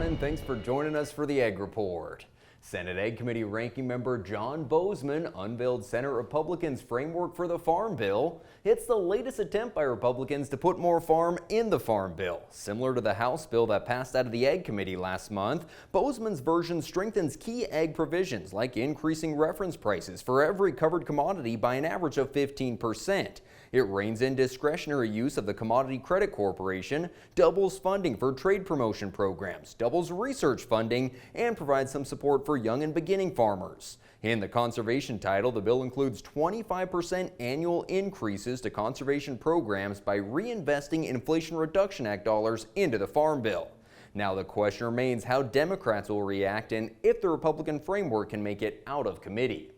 and thanks for joining us for the Ag Report. Senate Ag Committee Ranking Member John Bozeman unveiled Senate Republicans' framework for the Farm Bill. It's the latest attempt by Republicans to put more farm in the Farm Bill. Similar to the House bill that passed out of the Ag Committee last month, Bozeman's version strengthens key ag provisions like increasing reference prices for every covered commodity by an average of 15%. It reins in discretionary use of the Commodity Credit Corporation, doubles funding for trade promotion programs, doubles research funding, and provides some support for young and beginning farmers. In the conservation title, the bill includes 25% annual increases to conservation programs by reinvesting Inflation Reduction Act dollars into the Farm Bill. Now the question remains how Democrats will react and if the Republican framework can make it out of committee.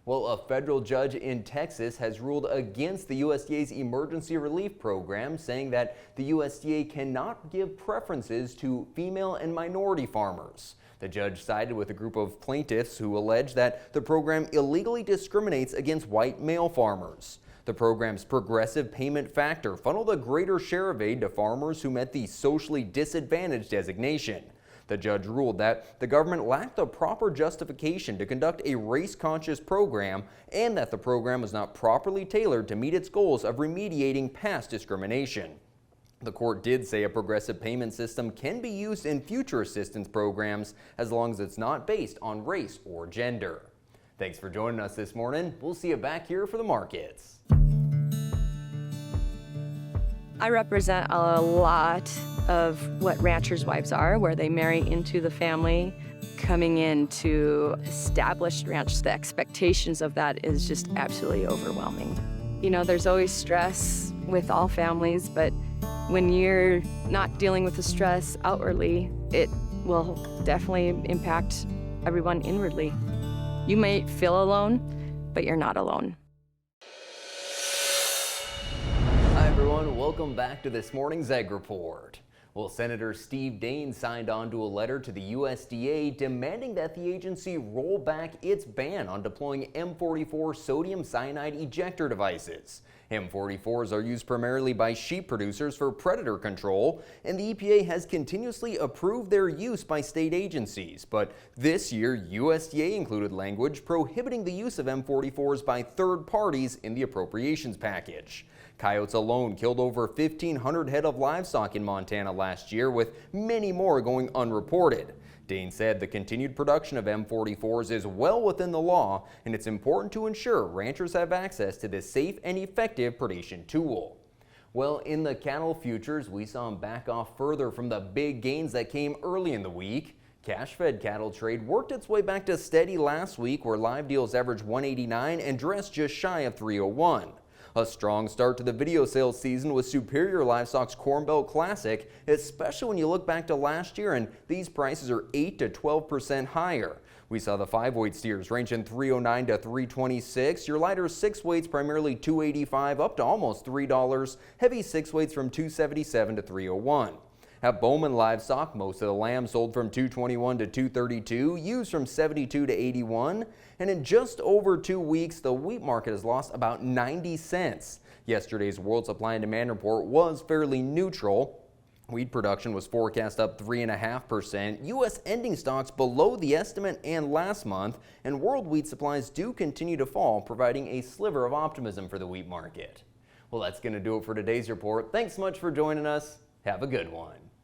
Well, a federal judge in Texas has ruled against the USDA's emergency relief program, saying that the USDA cannot give preferences to female and minority farmers. The judge sided with a group of plaintiffs who allege that the program illegally discriminates against white male farmers. The program's progressive payment factor funneled a greater share of aid to farmers who met the socially disadvantaged designation. The judge ruled that the government lacked the proper justification to conduct a race-conscious program and that the program was not properly tailored to meet its goals of remediating past discrimination. The court did say a progressive payment system can be used in future assistance programs as long as it's not based on race or gender. Thanks for joining us this morning. We'll see you back here for the markets. I represent a lot of what ranchers' wives are, where they marry into the family. Coming into established ranch, the expectations of that is just absolutely overwhelming. You know, there's always stress with all families, but when you're not dealing with the stress outwardly, it will definitely impact everyone inwardly. You may feel alone, but you're not alone. Hi everyone, welcome back to this morning's Ag Report. Well, Senator Steve Daines signed on to a letter to the USDA demanding that the agency roll back its ban on deploying M44 sodium cyanide ejector devices. M44s are used primarily by sheep producers for predator control, and the EPA has continuously approved their use by state agencies. But this year, USDA included language prohibiting the use of M44s by third parties in the appropriations package. Coyotes alone killed over 1,500 head of livestock in Montana last year, with many more going unreported. Daines said the continued production of M44s is well within the law, and it's important to ensure ranchers have access to this safe and effective predation tool. Well, in the cattle futures, we saw them back off further from the big gains that came early in the week. Cash-fed cattle trade worked its way back to steady last week, where live deals averaged 189 and dressed just shy of 301. A strong start to the video sales season with Superior Livestock's Corn Belt Classic, especially when you look back to last year, and these prices are 8 to 12% higher. We saw the 5-weight steers range in 309 to 326, your lighter 6-weights primarily 285 up to almost $3, heavy 6-weights from 277 to 301. At Bowman Livestock, most of the lambs sold from 221 to 232, ewes from 72 to 81, and in just over 2 weeks, the wheat market has lost about 90 cents. Yesterday's World Supply and Demand report was fairly neutral. Wheat production was forecast up 3.5%, U.S. ending stocks below the estimate and last month, and world wheat supplies do continue to fall, providing a sliver of optimism for the wheat market. Well, that's going to do it for today's report. Thanks so much for joining us. Have a good one.